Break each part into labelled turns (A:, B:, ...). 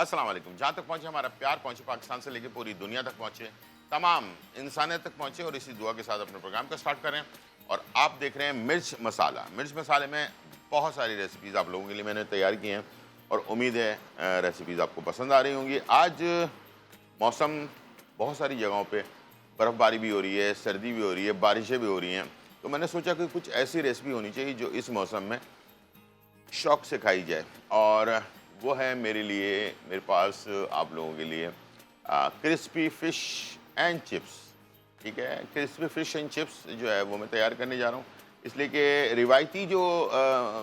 A: अस्सलाम वालेकुम। जहाँ तक पहुँचे हमारा प्यार पहुँचे, पाकिस्तान से लेकर पूरी दुनिया तक पहुँचे, तमाम इंसानियत तक पहुँचे, और इसी दुआ के साथ अपने प्रोग्राम का स्टार्ट करें। और आप देख रहे हैं मिर्च मसाला। मिर्च मसाले में बहुत सारी रेसिपीज़ आप लोगों के लिए मैंने तैयार की हैं और उम्मीद है रेसिपीज़ आपको पसंद आ रही होंगी। आज मौसम बहुत सारी जगहों पे बर्फ़बारी भी हो रही है, सर्दी भी हो रही है, बारिशें भी हो रही हैं। तो मैंने सोचा कि कुछ ऐसी रेसिपी होनी चाहिए जो इस मौसम में शौक से खाई जाए, और वो है मेरे लिए, मेरे पास आप लोगों के लिए क्रिस्पी फ़िश एंड चिप्स। ठीक है, क्रिस्पी फ़िश एंड चिप्स जो है वो मैं तैयार करने जा रहा हूँ, इसलिए कि रिवायती जो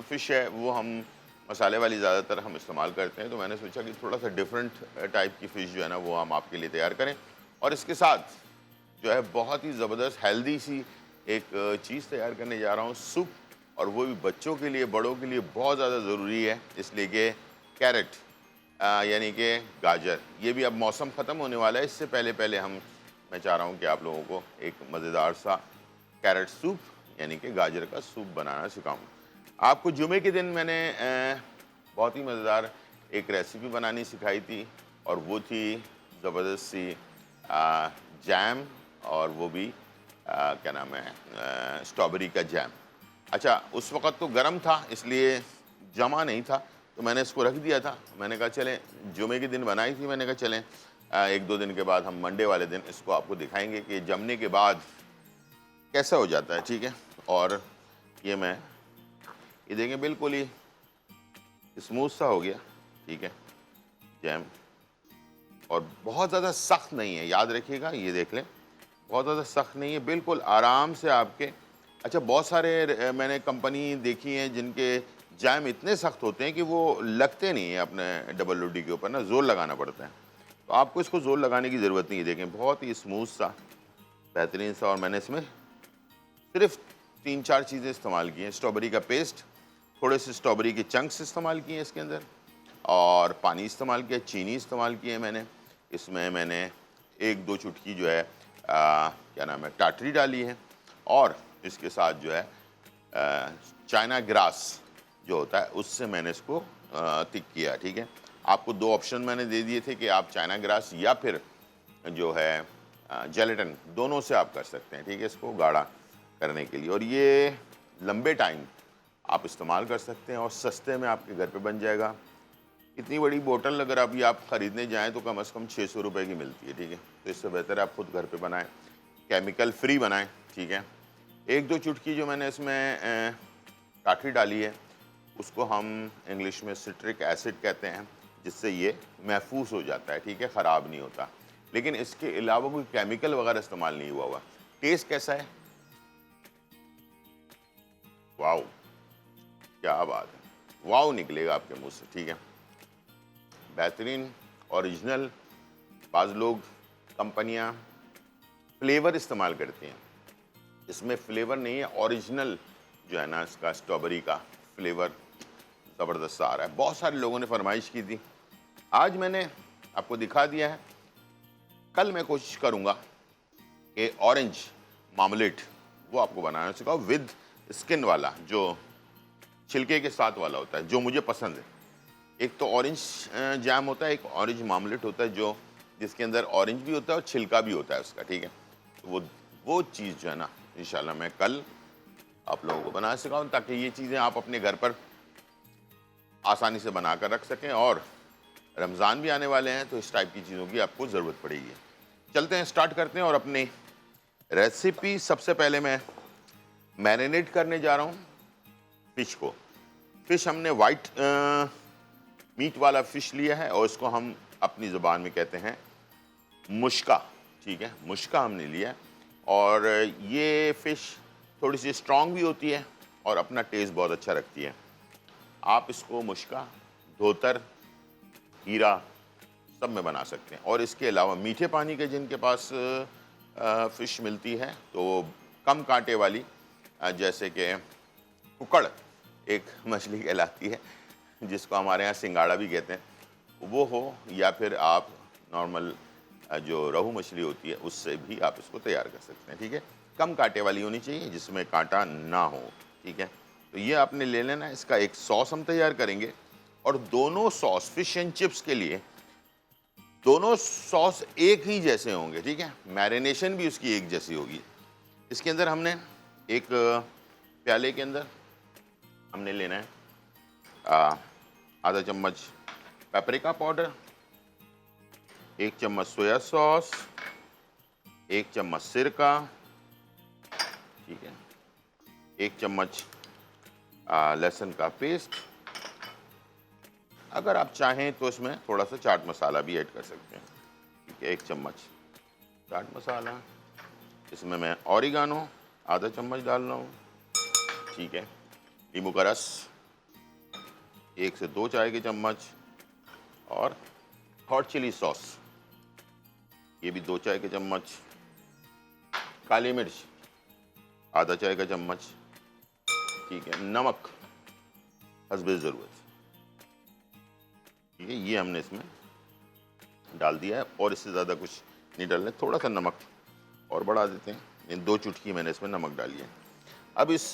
A: फ़िश है वो हम मसाले वाली ज़्यादातर हम इस्तेमाल करते हैं। तो मैंने सोचा कि थोड़ा सा डिफरेंट टाइप की फ़िश जो है ना वो हम आपके लिए तैयार करें, और इसके साथ जो है बहुत ही ज़बरदस्त हेल्दी सी एक चीज़ तैयार करने जा रहा हूँ, सूप। और वो भी बच्चों के लिए, बड़ों के लिए बहुत ज़्यादा ज़रूरी है, इसलिए कि कैरेट यानी कि गाजर, ये भी अब मौसम ख़त्म होने वाला है। इससे पहले पहले मैं चाह रहा हूँ कि आप लोगों को एक मज़ेदार सा कैरेट सूप यानी कि गाजर का सूप बनाना सिखाऊँ। आपको जुमे के दिन मैंने बहुत ही मज़ेदार एक रेसिपी बनानी सिखाई थी, और वो थी ज़बरदस्त सी जैम, और वो भी क्या नाम है, स्ट्रॉबेरी का जैम। अच्छा, उस वक़्त तो गर्म था इसलिए जमा नहीं था, तो मैंने इसको रख दिया था। मैंने कहा चलें, जुमे के दिन बनाई थी, मैंने कहा चलें 1-2 दिन के बाद हम मंडे वाले दिन इसको आपको दिखाएँगे कि जमने के बाद कैसा हो जाता है। ठीक है, और ये ये देखें बिल्कुल ही स्मूथ सा हो गया। ठीक है, जैम, और बहुत ज़्यादा सख्त नहीं है, याद रखिएगा, ये देख लें, बहुत ज़्यादा सख्त नहीं है, बिल्कुल आराम से आपके। अच्छा, बहुत सारे मैंने कंपनी देखी हैं जिनके जैम इतने सख्त होते हैं कि वो लगते नहीं हैं अपने डबल रोटी के ऊपर ना, ज़ोर लगाना पड़ता है। तो आपको इसको ज़ोर लगाने की ज़रूरत नहीं है। देखें बहुत ही स्मूथ सा, बेहतरीन सा, और मैंने इसमें सिर्फ 3-4 चीज़ें इस्तेमाल की हैं। स्ट्रॉबेरी का पेस्ट, थोड़े से स्ट्रॉबेरी के चंक्स इस्तेमाल किए हैं इसके अंदर, और पानी इस्तेमाल किया, चीनी इस्तेमाल की है मैंने। इसमें मैंने 1-2 चुटकी जो है क्या नाम है, टाटरी डाली है, और इसके साथ जो है चाइना ग्रास जो होता है उससे मैंने इसको थिक किया। ठीक है, आपको 2 ऑप्शन मैंने दे दिए थे कि आप चाइना ग्रास या फिर जो है जेलेटिन, दोनों से आप कर सकते हैं। ठीक है, इसको गाढ़ा करने के लिए, और ये लंबे टाइम आप इस्तेमाल कर सकते हैं, और सस्ते में आपके घर पे बन जाएगा। इतनी बड़ी बोतल अगर अभी आप ख़रीदने जाएँ तो कम से कम 600 रुपये की मिलती है। ठीक है, तो इससे बेहतर है आप खुद घर पे बनाएं, केमिकल फ्री बनाएं। ठीक है, 1-2 चुटकी जो मैंने इसमें टाटरी डाली है, उसको हम इंग्लिश में सिट्रिक एसिड कहते हैं, जिससे ये महफूज हो जाता है। ठीक है, ख़राब नहीं होता, लेकिन इसके अलावा कोई केमिकल वगैरह इस्तेमाल नहीं हुआ। टेस्ट कैसा है? वाओ, क्या बात है, वाओ निकलेगा आपके मुंह से। ठीक है, बेहतरीन, ओरिजिनल। बाज़ लोग, कंपनियां फ्लेवर इस्तेमाल करती हैं, इसमें फ्लेवर नहीं है, ओरिजिनल जो है ना इसका स्ट्रॉबेरी का फ्लेवर ज़बरदस्त आ रहा है। बहुत सारे लोगों ने फरमाइश की थी, आज मैंने आपको दिखा दिया है। कल मैं कोशिश करूँगा कि ऑरेंज मामलेट वो आपको बनाना सिखाओ, विद स्किन वाला, जो छिलके के साथ वाला होता है, जो मुझे पसंद है। एक तो ऑरेंज जैम होता है, एक ऑरेंज मामलेट होता है, जो जिसके अंदर ऑरेंज भी होता है और छिलका भी होता है उसका। ठीक है, तो वो चीज़ जो है ना इंशाल्लाह मैं कल आप लोगों को बना सिखाऊँ, ताकि ये चीज़ें आप अपने घर पर आसानी से बना कर रख सकें। और रमज़ान भी आने वाले हैं, तो इस टाइप की चीज़ों की आपको ज़रूरत पड़ेगी। चलते हैं, स्टार्ट करते हैं, और अपनी रेसिपी सबसे पहले मैं मैरिनेट करने जा रहा हूँ फ़िश को। फ़िश हमने वाइट मीट वाला फ़िश लिया है, और इसको हम अपनी ज़ुबान में कहते हैं मुश्का। ठीक है, मुश्का हमने लिया है, और ये फ़िश थोड़ी सी स्ट्रॉन्ग भी होती है और अपना टेस्ट बहुत अच्छा रखती है। आप इसको मुश्का, धोतर, हीरा सब में बना सकते हैं। और इसके अलावा मीठे पानी के जिनके पास फ़िश मिलती है, तो कम कांटे वाली, जैसे कि कुकड़ एक मछली कहलाती है, जिसको हमारे यहाँ सिंगाड़ा भी कहते हैं, वो हो, या फिर आप नॉर्मल जो रोहू मछली होती है उससे भी आप इसको तैयार कर सकते हैं। ठीक है, कम कांटे वाली होनी चाहिए, जिसमें कांटा ना हो। ठीक है, तो ये आपने ले लेना है। इसका एक सॉस हम तैयार करेंगे, और दोनों सॉस फ़िश एंड चिप्स के लिए दोनों सॉस एक ही जैसे होंगे, ठीक है, मैरिनेशन भी उसकी एक जैसी होगी। इसके अंदर हमने एक प्याले के अंदर हमने लेना है आधा चम्मच पेपरिका पाउडर, 1 चम्मच सोया सॉस, 1 चम्मच सिरका, ठीक है, 1 चम्मच लहसुन का पेस्ट। अगर आप चाहें तो इसमें थोड़ा सा चाट मसाला भी ऐड कर सकते हैं, ठीक है, 1 चम्मच चाट मसाला। इसमें मैं ऑरिगानो आधा चम्मच डाल रहा हूँ, ठीक है, नींबू का रस 1 से 2 चाय के चम्मच, और हॉट चिली सॉस ये भी 2 चाय के चम्मच, काली मिर्च आधा चाय का चम्मच, ठीक है, नमक हस्बे ज़रूरत, ठीक है, ये हमने इसमें डाल दिया है और इससे ज़्यादा कुछ नहीं डालना, थोड़ा सा नमक और बढ़ा देते हैं। इन 2 चुटकी मैंने इसमें नमक डाली है। अब इस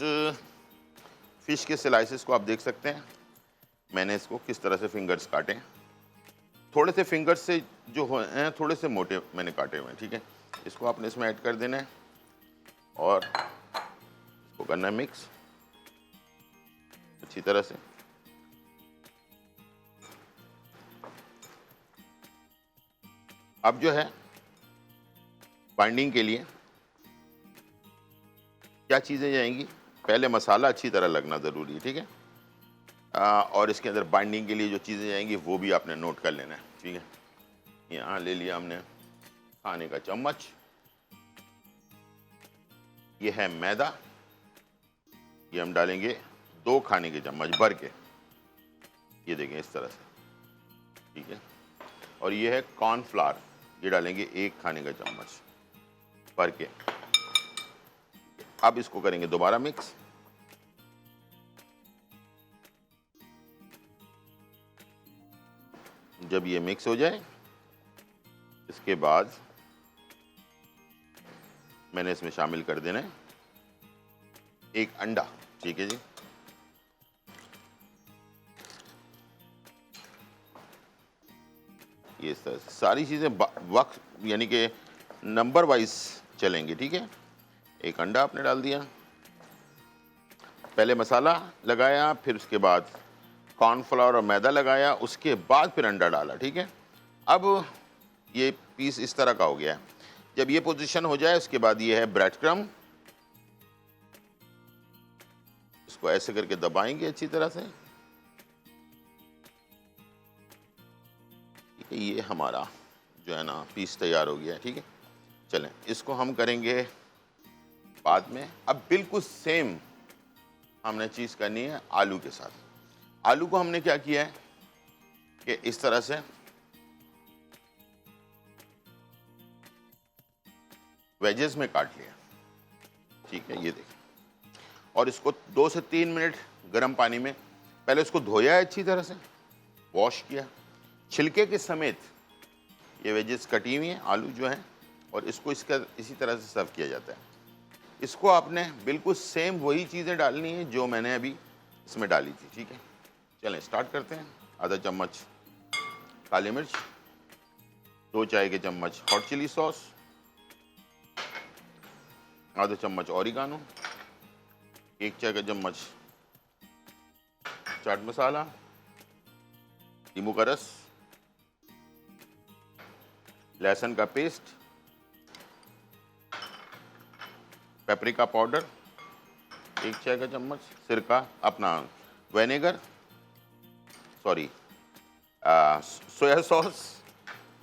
A: फिश के स्लाइसेस को आप देख सकते हैं, मैंने इसको किस तरह से फिंगर्स काटे, थोड़े से फिंगर्स से जो हैं थोड़े से मोटे मैंने काटे हुए हैं, ठीक है। इसको आपने इसमें ऐड कर देना है और इसको करना है मिक्स अच्छी तरह से। अब जो है बाइंडिंग के लिए क्या चीज़ें जाएंगी, पहले मसाला अच्छी तरह लगना ज़रूरी है, ठीक है, और इसके अंदर बाइंडिंग के लिए जो चीज़ें जाएंगी वो भी आपने नोट कर लेना है, ठीक है। यहाँ ले लिया हमने खाने का चम्मच, ये है मैदा, ये हम डालेंगे 2 खाने के चम्मच भर के, ये देखें इस तरह से, ठीक है, और ये है कॉर्नफ्लावर, ये डालेंगे 1 खाने का चम्मच भर के। अब इसको करेंगे दोबारा मिक्स, जब ये मिक्स हो जाए इसके बाद मैंने इसमें शामिल कर देना है 1 अंडा, ठीक है जी, ये इस तरह से सारी चीज़ें वक्त यानी कि नंबर वाइज चलेंगे, ठीक है। 1 अंडा आपने डाल दिया, पहले मसाला लगाया, फिर उसके बाद कॉर्नफ्लावर और मैदा लगाया, उसके बाद फिर अंडा डाला, ठीक है। अब ये पीस इस तरह का हो गया है। जब ये पोजीशन हो जाए उसके बाद ये है ब्रेड क्रम्ब, इसको ऐसे करके दबाएंगे अच्छी तरह से, ठीक है, ये हमारा जो है ना पीस तैयार हो गया है, ठीक है। चलें इसको हम करेंगे बाद में। अब बिल्कुल सेम हमने चीज़ करनी है आलू के साथ। आलू को हमने क्या किया है कि इस तरह से वेजेस में काट लिया, ठीक है, ये देखिए, और इसको 2 से 3 मिनट गर्म पानी में पहले इसको धोया है अच्छी तरह से, वॉश किया, छिलके के समेत ये वेजेस कटी हुई हैं आलू जो हैं, और इसको इसी तरह से सर्व किया जाता है। इसको आपने बिल्कुल सेम वही चीज़ें डालनी है जो मैंने अभी इसमें डाली थी, ठीक है। चलें स्टार्ट करते हैं। आधा चम्मच काली मिर्च, 2 चाय के चम्मच हॉट चिली सॉस, आधा चम्मच ऑरिगानो, 1 चाय का चम्मच चाट मसाला, नींबू का रस, लहसुन का पेस्ट, पेपरिका पाउडर 1 चाय का चम्मच, सिरका अपना विनेगर सॉरी सोया सॉस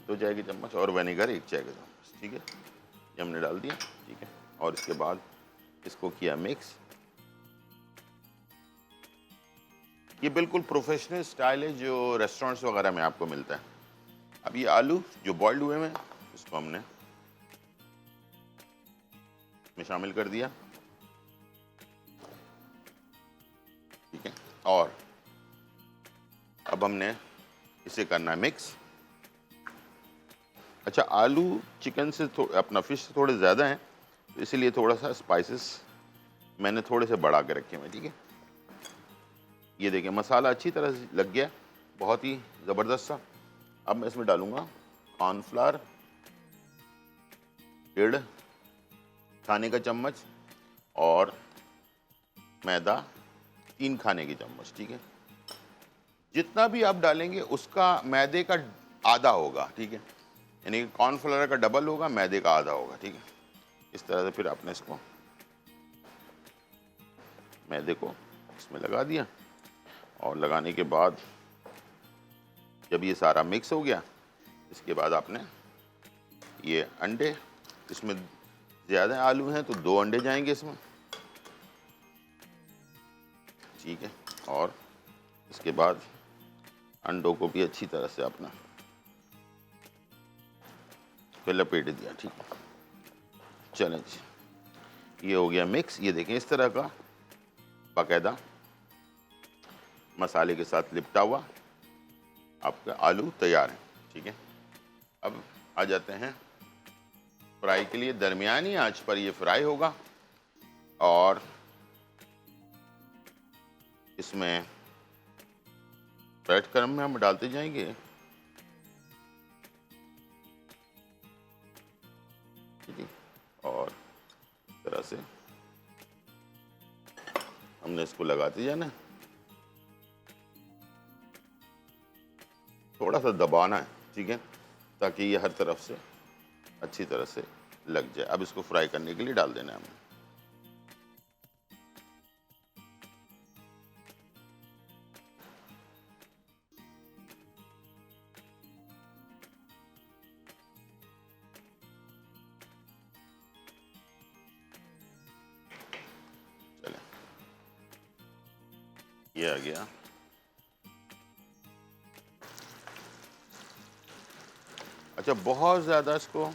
A: 2 चाय के चम्मच और विनेगर 1 चाय का चम्मच, ठीक है, ये हमने डाल दिया, ठीक है, और इसके बाद इसको किया मिक्स। ये बिल्कुल प्रोफेशनल स्टाइल है जो रेस्टोरेंट्स वगैरह में आपको मिलता है। अब ये आलू जो बॉइल्ड हुए हैं इसको हमने में शामिल कर दिया, ठीक है, और अब हमने इसे करना है मिक्स। अच्छा, आलू चिकन से अपना फिश से थोड़े ज़्यादा हैं, तो इसीलिए थोड़ा सा स्पाइसेस मैंने थोड़े से बढ़ा के रखे हैं, ठीक है। ये देखिए मसाला अच्छी तरह से लग गया, बहुत ही ज़बरदस्त सा। अब मैं इसमें डालूंगा कॉर्नफ्लावर 1.5 खाने का चम्मच और मैदा 3 खाने की चम्मच, ठीक है। जितना भी आप डालेंगे उसका मैदे का आधा होगा, ठीक है, यानी कॉर्नफ्लावर का डबल होगा, मैदे का आधा होगा, ठीक है। इस तरह से फिर आपने इसको मैदे को इसमें लगा दिया और लगाने के बाद जब ये सारा मिक्स हो गया, इसके बाद आपने ये अंडे, इसमें ज़्यादा आलू हैं तो 2 अंडे जाएंगे इसमें, ठीक है। और इसके बाद अंडों को भी अच्छी तरह से आपने फिर लपेट दिया, ठीक है। चलें जी, ये हो गया मिक्स। ये देखें इस तरह का बाकायदा मसाले के साथ लिपटा हुआ आपका आलू तैयार है, ठीक है। अब आ जाते हैं फ्राई के लिए। दरमियानी आंच पर ये फ्राई होगा और इसमें ब्रेड क्रम्ब में हम डालते जाएंगे, ठीक है। और इस तरह से हमने इसको लगाते जाना है, थोड़ा सा दबाना है, ठीक है, ताकि ये हर तरफ से अच्छी तरह से लग जाए। अब इसको फ्राई करने के लिए डाल देना है हमें। चले, ये आ गया। अच्छा, बहुत ज़्यादा इसको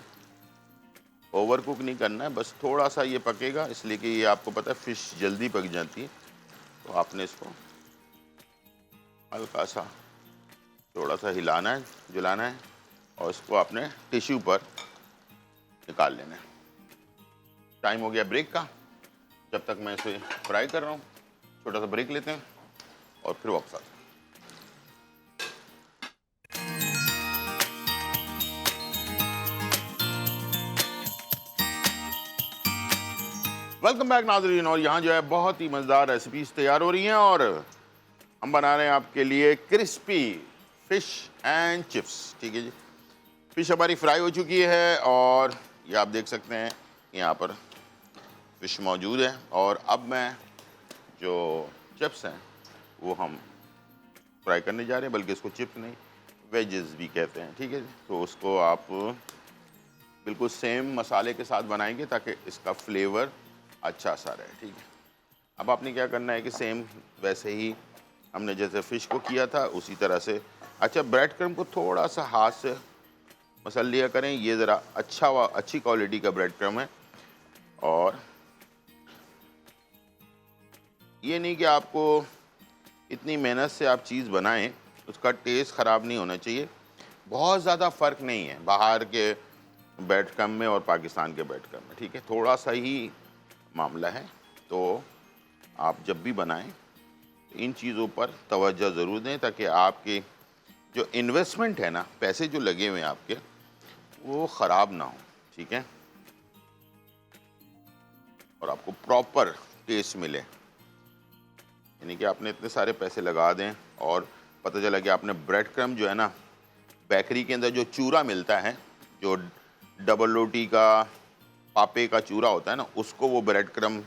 A: ओवर कुक नहीं करना है, बस थोड़ा सा ये पकेगा, इसलिए कि ये आपको पता है फ़िश जल्दी पक जाती है, तो आपने इसको हल्का सा थोड़ा सा हिलाना है, जुलाना है और इसको आपने टिश्यू पर निकाल लेना है। टाइम हो गया ब्रेक का। जब तक मैं इसे फ्राई कर रहा हूँ, छोटा सा ब्रेक लेते हैं और फिर वापस आते हैं। वेलकम बैक नाज़रीन। और यहाँ जो है बहुत ही मज़ेदार रेसिपीज तैयार हो रही हैं और हम बना रहे हैं आपके लिए क्रिस्पी फिश एंड चिप्स, ठीक है जी। फिश हमारी फ्राई हो चुकी है और ये आप देख सकते हैं यहाँ पर फिश मौजूद है। और अब मैं जो चिप्स हैं वो हम फ्राई करने जा रहे हैं, बल्कि इसको चिप्स नहीं वेजेस भी कहते हैं, ठीक है जी। तो उसको आप बिल्कुल सेम मसाले के साथ बनाएंगे ताकि इसका फ्लेवर अच्छा सा रहे, ठीक है। अब आपने क्या करना है कि सेम वैसे ही हमने जैसे फ़िश को किया था उसी तरह से, अच्छा, ब्रेड क्रम्ब को थोड़ा सा हाथ से मसल लिया करें। ये ज़रा अच्छी क्वालिटी का ब्रेड क्रम्ब है और ये नहीं कि आपको इतनी मेहनत से आप चीज़ बनाएं उसका टेस्ट ख़राब नहीं होना चाहिए। बहुत ज़्यादा फ़र्क नहीं है बाहर के ब्रेड क्रम्ब में और पाकिस्तान के ब्रेड क्रम्ब में, ठीक है, थोड़ा सा ही मामला है। तो आप जब भी बनाएं तो इन चीज़ों पर तवज्जो ज़रूर दें ताकि आपकी जो इन्वेस्टमेंट है ना, पैसे जो लगे हुए हैं आपके, वो ख़राब ना हो, ठीक है, और आपको प्रॉपर टेस्ट मिले। यानी कि आपने इतने सारे पैसे लगा दें और पता चला कि आपने ब्रेड क्रम्ब जो है ना, बेकरी के अंदर जो चूरा मिलता है, जो डबल रोटी का पापे का चूरा होता है ना, उसको वो ब्रेड क्रम्ब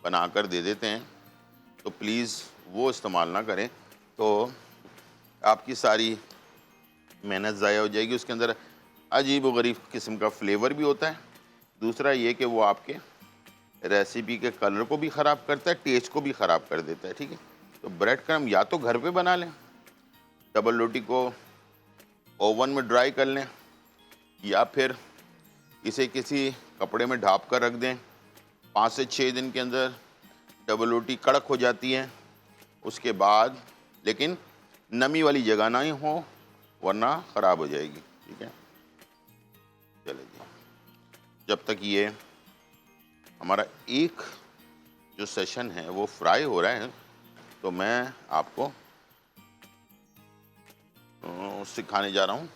A: बनाकर दे देते हैं, तो प्लीज़ वो इस्तेमाल ना करें। तो आपकी सारी मेहनत ज़ाया हो जाएगी। उसके अंदर अजीब व गरीब किस्म का फ्लेवर भी होता है। दूसरा ये कि वो आपके रेसिपी के कलर को भी ख़राब करता है, टेस्ट को भी ख़राब कर देता है, ठीक है। तो ब्रेड क्रम्ब या तो घर पे बना लें, डबल रोटी को ओवन में ड्राई कर लें, या फिर इसे किसी कपड़े में ढाँप कर रख दें। 5 से 6 दिन के अंदर डबल रोटी कड़क हो जाती है। उसके बाद लेकिन नमी वाली जगह ना ही हो, वरना ख़राब हो जाएगी, ठीक है। चलिए, जब तक ये हमारा एक जो सेशन है वो फ्राई हो रहा है, तो मैं आपको सिखाने जा रहा हूँ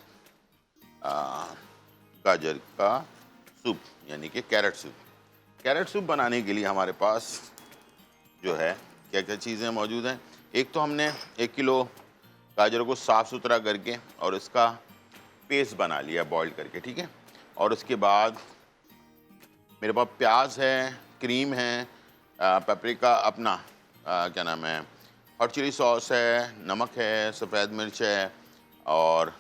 A: गाजर का सूप यानी कि कैरेट सूप। कैरेट सूप बनाने के लिए हमारे पास जो है क्या क्या चीज़ें मौजूद हैं। एक तो हमने 1 किलो गाजर को साफ़ सुथरा करके और इसका पेस्ट बना लिया बॉईल करके, ठीक है। और उसके बाद मेरे पास प्याज है, क्रीम है, पेपरिका अपना क्या नाम है, हॉट चिली सॉस है, नमक है, सफ़ेद मिर्च है और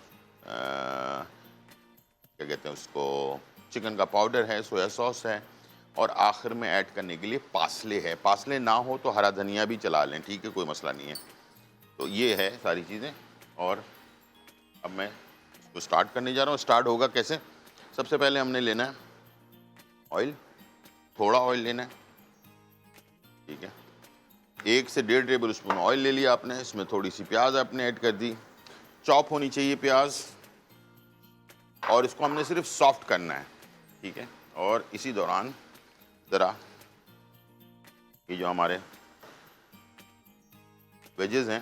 A: क्या कहते हैं उसको, चिकन का पाउडर है, सोया सॉस है और आखिर में ऐड करने के लिए पासले है। पासले ना हो तो हरा धनिया भी चला लें, ठीक है, कोई मसला नहीं है। तो ये है सारी चीज़ें। और अब मैं इसको स्टार्ट करने जा रहा हूँ। स्टार्ट होगा कैसे? सबसे पहले हमने लेना है ऑयल, थोड़ा ऑयल लेना है, ठीक है। 1 से 1.5 टेबल स्पून ऑयल ले लिया आपने। इसमें थोड़ी सी प्याज आपने ऐड कर दी, चॉप होनी चाहिए प्याज, और इसको हमने सिर्फ सॉफ्ट करना है, ठीक है। और इसी दौरान ज़रा ये जो हमारे वेजेस हैं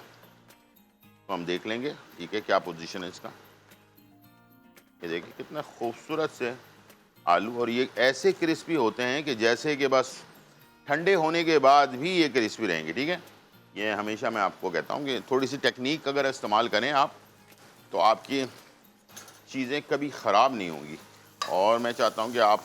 A: तो हम देख लेंगे, ठीक है, क्या पोजीशन है इसका। ये देखिए कितना खूबसूरत से आलू, और ये ऐसे क्रिस्पी होते हैं कि जैसे कि बस ठंडे होने के बाद भी ये क्रिस्पी रहेंगे, ठीक है। ये हमेशा मैं आपको कहता हूँ कि थोड़ी सी टेक्निक अगर इस्तेमाल करें आप तो आपकी चीज़ें कभी ख़राब नहीं होंगी। और मैं चाहता हूँ कि आप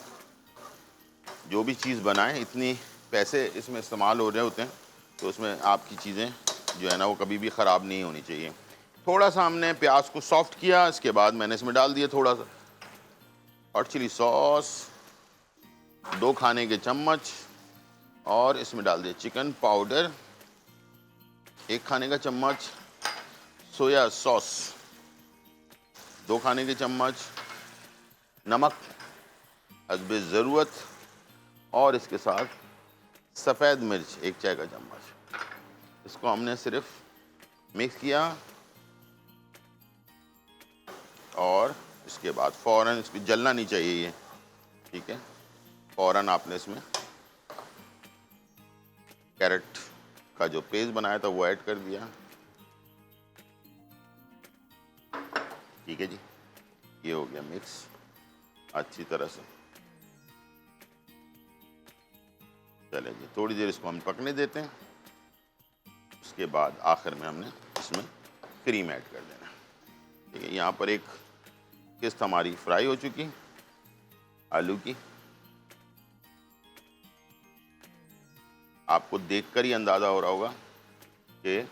A: जो भी चीज़ बनाएं, इतनी पैसे इसमें इस्तेमाल हो रहे होते हैं तो उसमें आपकी चीज़ें जो है ना वो कभी भी ख़राब नहीं होनी चाहिए। थोड़ा सा हमने प्याज को सॉफ्ट किया, इसके बाद मैंने इसमें डाल दिया थोड़ा सा हॉट चिली सॉस, 2 खाने के चम्मच, और इसमें डाल दिया चिकन पाउडर 1 खाने का चम्मच, सोया सॉस 2 खाने के चम्मच, नमक हस्बे ज़रूरत, और इसके साथ सफ़ेद मिर्च 1 चाय का चम्मच। इसको हमने सिर्फ मिक्स किया और इसके बाद फ़ौरन, इसको जलना नहीं चाहिए ये, ठीक है। फ़ौरन आपने इसमें कैरेट का जो पेस्ट बनाया था वो ऐड कर दिया, ठीक है जी। ये हो गया मिक्स अच्छी तरह से। चले जी, थोड़ी देर इसको हम पकने देते हैं। उसके बाद आखिर में हमने इसमें क्रीम ऐड कर देना, ठीक है। यहाँ पर एक किस्त हमारी फ्राई हो चुकी आलू की। आपको देखकर ही अंदाज़ा हो रहा होगा कि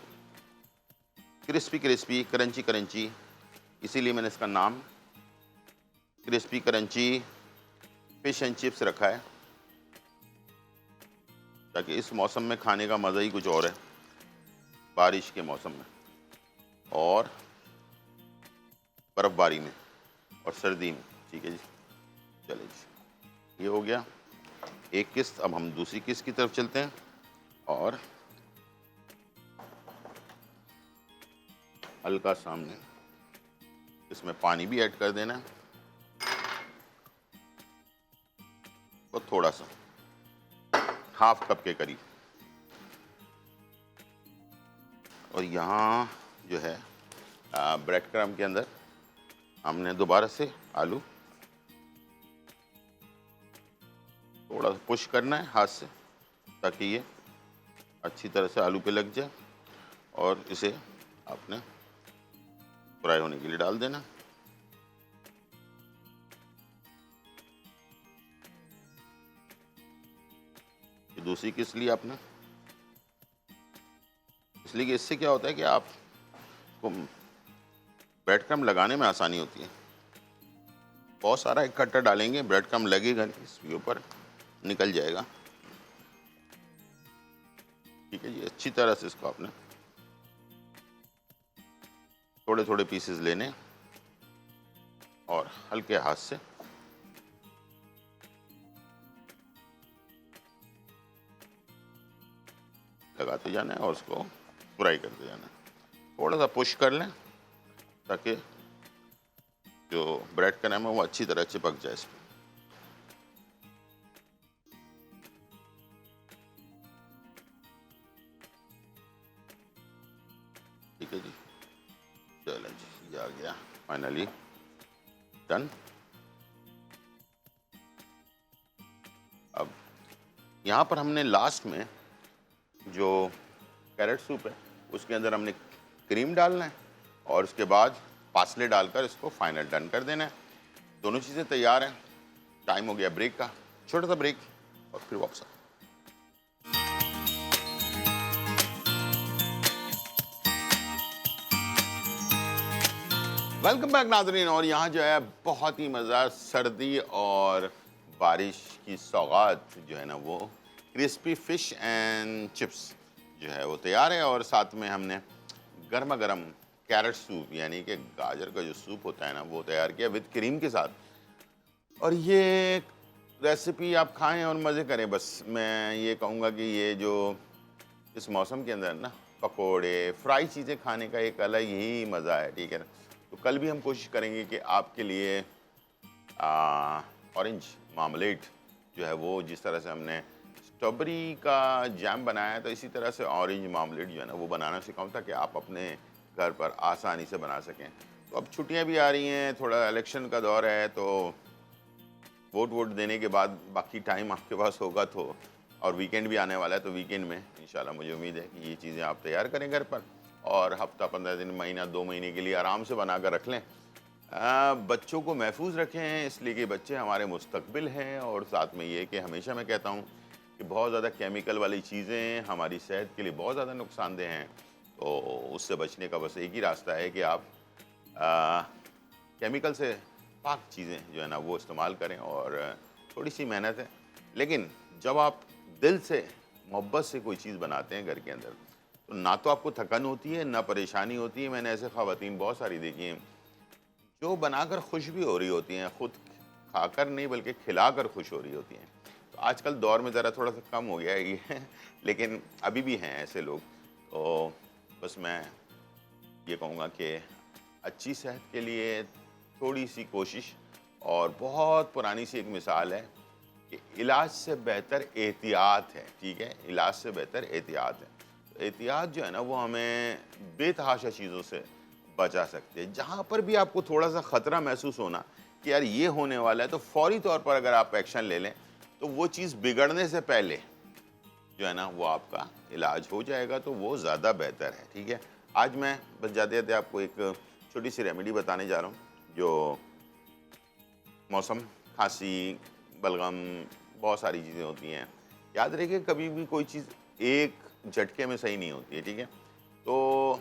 A: क्रिस्पी क्रिस्पी, क्रंची क्रंची, इसीलिए मैंने इसका नाम crispy crunchy fish and chips रखा है, ताकि इस मौसम में खाने का मज़ा ही कुछ और है, बारिश के मौसम में और बर्फ़बारी में और सर्दी में, ठीक है जी। चलिए जी, ये हो गया एक किस्त। अब हम दूसरी किस्त की तरफ चलते हैं और हल्का सामने इसमें पानी भी ऐड कर देना है और थोड़ा सा, ½ कप के करीब। और यहाँ जो है ब्रेड क्रम्ब के अंदर हमने दोबारा से आलू थोड़ा सा पुश करना है हाथ से, ताकि ये अच्छी तरह से आलू पे लग जाए, और इसे आपने फ्राई होने के लिए डाल देना। ये दूसरी किस लिए आपने, इसलिए कि इससे क्या होता है कि आपको ब्रेड क्रम्ब लगाने में आसानी होती है। बहुत सारा इकट्ठा डालेंगे, ब्रेड क्रम्ब लगेगा नहीं, इसके ऊपर निकल जाएगा, ठीक है जी। अच्छी तरह से इसको आपने थोड़े थोड़े पीसेस लेने और हल्के हाथ से लगाते जाना है और उसको फ्राई करते जाना है। थोड़ा सा पुश कर लें ताकि जो ब्रेड का नाम है वो अच्छी तरह चिपक जाए इस पर। ठीक है जी, चलो जी, ये आ गया फाइनली डन। अब यहाँ पर हमने लास्ट में जो कैरेट सूप है उसके अंदर हमने क्रीम डालना है और उसके बाद पासले डालकर इसको फाइनल डन कर देना है। दोनों चीज़ें तैयार हैं। टाइम हो गया ब्रेक का, छोटा सा ब्रेक और फिर वापस। वेलकम बैक नाज़रीन। और यहाँ जो है बहुत ही मज़ा, सर्दी और बारिश की सौगात जो है ना वो क्रिस्पी फ़िश एंड चिप्स जो है वो तैयार है। और साथ में हमने गर्मा गर्म कैरेट सूप यानी कि गाजर का जो सूप होता है ना वो तैयार किया विद क्रीम के साथ। और ये रेसिपी आप खाएं और मज़े करें। बस मैं ये कहूँगा कि ये जो इस मौसम के अंदर ना पकोड़े फ्राई चीज़ें खाने का एक अलग ही मज़ा है, ठीक है ना। तो कल भी हम कोशिश करेंगे कि आपके लिए ऑरेंज मार्मलेट जो है वो, जिस तरह से हमने स्ट्रॉबेरी का जैम बनाया है तो इसी तरह से ऑरेंज मार्मलेट जो है ना वो बनाना सिखाऊं ताकि आप अपने घर पर आसानी से बना सकें। तो अब छुट्टियां भी आ रही हैं, थोड़ा इलेक्शन का दौर है, तो वोट देने के बाद बाकी टाइम आपके पास होगा तो, और वीकेंड भी आने वाला है, तो वीकेंड में इंशाल्लाह मुझे उम्मीद है कि ये चीज़ें आप तैयार करें घर पर और हफ्ता 15 दिन, महीना 2 महीने के लिए आराम से बना कर रख लें। बच्चों को महफूज रखें, इसलिए कि बच्चे हमारे मुस्तकबिल हैं। और साथ में ये कि हमेशा मैं कहता हूँ कि बहुत ज़्यादा केमिकल वाली चीज़ें हमारी सेहत के लिए बहुत ज़्यादा नुकसानदेह हैं। तो उससे बचने का बस एक ही रास्ता है कि आप केमिकल से पाक चीज़ें जो है ना वो इस्तेमाल करें। और थोड़ी सी मेहनत है, लेकिन जब आप दिल से मोहब्बत से कोई चीज़ बनाते हैं घर के अंदर तो ना तो आपको थकन होती है ना परेशानी होती है। मैंने ऐसे ख़वातीन बहुत सारी देखी हैं जो बनाकर खुश भी हो रही होती हैं, खुद खाकर नहीं बल्कि खिलाकर खुश हो रही होती हैं। तो आजकल दौर में ज़रा थोड़ा सा कम हो गया है ये लेकिन अभी भी हैं ऐसे लोग। तो बस मैं ये कहूँगा कि अच्छी सेहत के लिए थोड़ी सी कोशिश, और बहुत पुरानी सी एक मिसाल है कि इलाज से बेहतर एहतियात है, ठीक है। इलाज से बेहतर एहतियात है। तो एहतियात जो है ना वो हमें बेतहाशा चीज़ों से बचा सकते हैं। जहाँ पर भी आपको थोड़ा सा ख़तरा महसूस होना कि यार ये होने वाला है, तो फौरी तौर पर अगर आप एक्शन ले लें तो वो चीज़ बिगड़ने से पहले जो है ना वो आपका इलाज हो जाएगा, तो वो ज़्यादा बेहतर है, ठीक है। आज मैं बस जाते जाते आपको एक छोटी सी रेमेडी बताने जा रहा हूँ जो मौसम, खांसी, बलगम, बहुत सारी चीज़ें होती हैं। याद रखिए कभी भी कोई चीज़ एक झटके में सही नहीं होती है, ठीक है। तो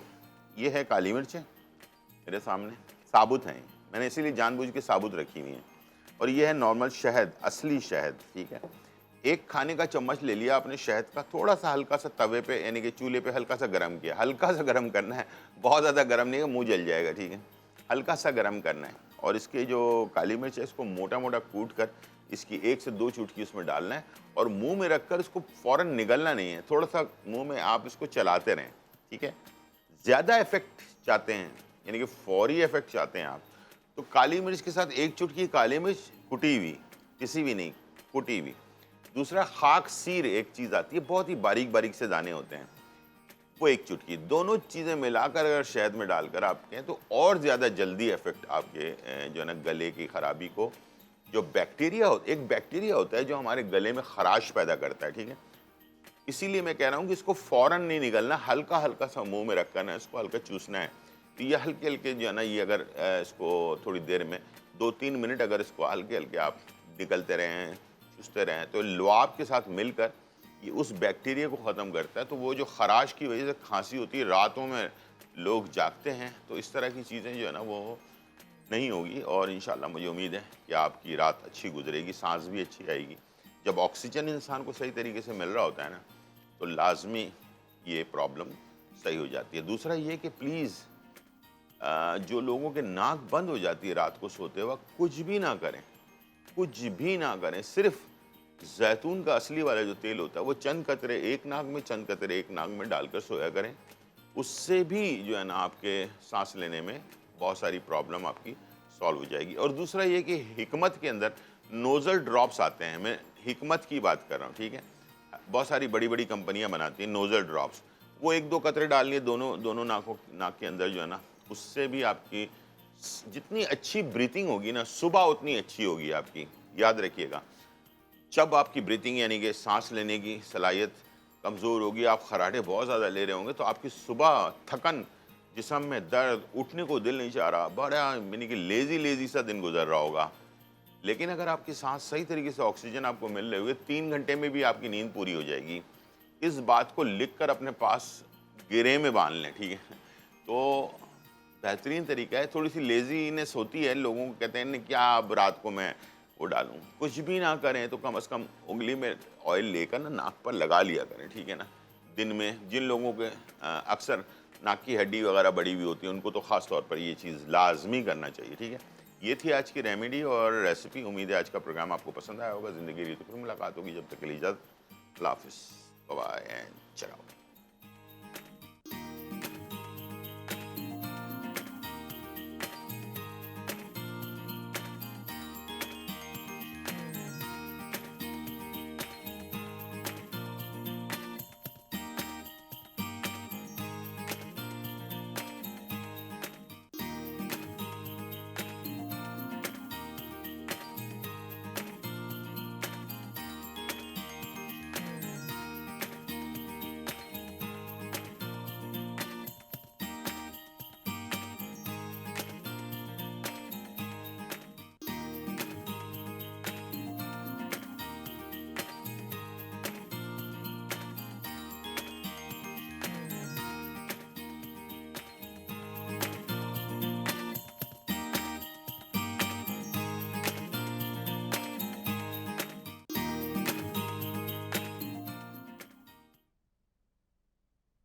A: ये है काली मिर्च है मेरे सामने, साबुत हैं, मैंने इसीलिए जानबूझ के साबुत रखी हुई हैं। और ये है नॉर्मल शहद, असली शहद, ठीक है। एक खाने का चम्मच ले लिया आपने शहद का, थोड़ा सा हल्का सा तवे पे यानी कि चूल्हे पे हल्का सा गर्म किया, हल्का सा गर्म करना है, बहुत ज़्यादा गर्म नहीं है, मुंह जल जाएगा, ठीक है। हल्का सा गर्म करना है और इसके जो काली मिर्च है इसको मोटा मोटा कूट कर इसकी 1 से 2 चुटकी उसमें डालना है और मुंह में रखकर इसको फ़ौरन निगलना नहीं है, थोड़ा सा मुंह में आप इसको चलाते रहें, ठीक है। ज़्यादा इफेक्ट चाहते हैं यानी कि फौरी इफेक्ट चाहते हैं आप, तो काली मिर्च के साथ 1 चुटकी काली मिर्च कुटी हुई, किसी भी नहीं, कुटी हुई। दूसरा खाक सीर एक चीज़ आती है, बहुत ही बारीक बारीक से दाने होते हैं, वो 1 चुटकी। दोनों चीज़ें मिलाकर अगर शहद में डालकर आप कहें तो और ज़्यादा जल्दी इफेक्ट आपके जो है ना गले की ख़राबी को, जो बैक्टीरिया एक बैक्टीरिया होता है जो हमारे गले में खराश पैदा करता है, ठीक है। इसीलिए मैं कह रहा हूँ कि इसको फ़ौरन नहीं निगलना, हल्का हल्का सा मुंह में रखकर ना इसको हल्का चूसना है। तो ये हल्के हल्के जो है ना ये अगर इसको थोड़ी देर में 2-3 मिनट अगर इसको हल्के हल्के आप निगलते रहें, चूसते रहें, तो लुआब के साथ मिलकर ये उस बैक्टीरिया को ख़त्म करता है। तो वो जो खराश की वजह से खांसी होती है, रातों में लोग जागते हैं, तो इस तरह की चीज़ें जो है ना वो नहीं होगी। और इंशाल्लाह मुझे उम्मीद है कि आपकी रात अच्छी गुजरेगी, सांस भी अच्छी आएगी। जब ऑक्सीजन इंसान को सही तरीके से मिल रहा होता है ना तो लाजमी ये प्रॉब्लम सही हो जाती है। दूसरा ये कि प्लीज़ जो लोगों के नाक बंद हो जाती है रात को सोते वक्त, कुछ भी ना करें, कुछ भी ना करें। सिर्फ जैतून का असली वाला जो तेल होता है वो चंद कतरे एक नाक में, चंद कतरे एक नाक में डालकर सोया करें। उससे भी जो है ना आपके सांस लेने में बहुत सारी प्रॉब्लम आपकी सॉल्व हो जाएगी। और दूसरा ये कि हिकमत के अंदर नोज़ल ड्रॉप्स आते हैं, मैं हिकमत की बात कर रहा हूँ, ठीक है। बहुत सारी बड़ी बड़ी कंपनियां बनाती हैं नोज़ल ड्रॉप्स, वो 1-2 कतरे डाल लिए दोनों नाक के अंदर जो है ना, उससे भी आपकी जितनी अच्छी ब्रीथिंग होगी ना, सुबह उतनी अच्छी होगी आपकी, याद रखिएगा। जब आपकी ब्रीथिंग यानी कि सांस लेने की सलाहियत कमज़ोर होगी, आप खर्राटे बहुत ज़्यादा ले रहे होंगे, तो आपकी सुबह थकन, जिस्म में दर्द, उठने को दिल नहीं चाह रहा, बड़ा यानी कि लेज़ी लेज़ी सा दिन गुजर रहा होगा। लेकिन अगर आपकी सांस सही तरीके से ऑक्सीजन आपको मिल रही होगी, 3 घंटे में भी आपकी नींद पूरी हो जाएगी। इस बात को लिख कर अपने पास गिरे में बांध लें, ठीक है। तो बेहतरीन तरीका है। थोड़ी सी लेजीनेस होती है लोगों को, कहते हैं ना क्या अब रात को मैं वो डालूं, कुछ भी ना करें तो कम से कम उंगली में ऑयल लेकर ना नाक पर लगा लिया करें, ठीक है ना। दिन में जिन लोगों के अक्सर नाक की हड्डी वगैरह बड़ी हुई होती है, उनको तो ख़ास तौर पर ये चीज़ लाजमी करना चाहिए, ठीक है। ये थी आज की रेमेडी और रेसिपी। उम्मीद है आज का प्रोग्राम आपको पसंद आया होगा। ज़िंदगी रीतों फिर मुलाकात होगी, जब तक के लिए इजाज़त, अल्लाह हाफिज़, बाय एंड चलाओ।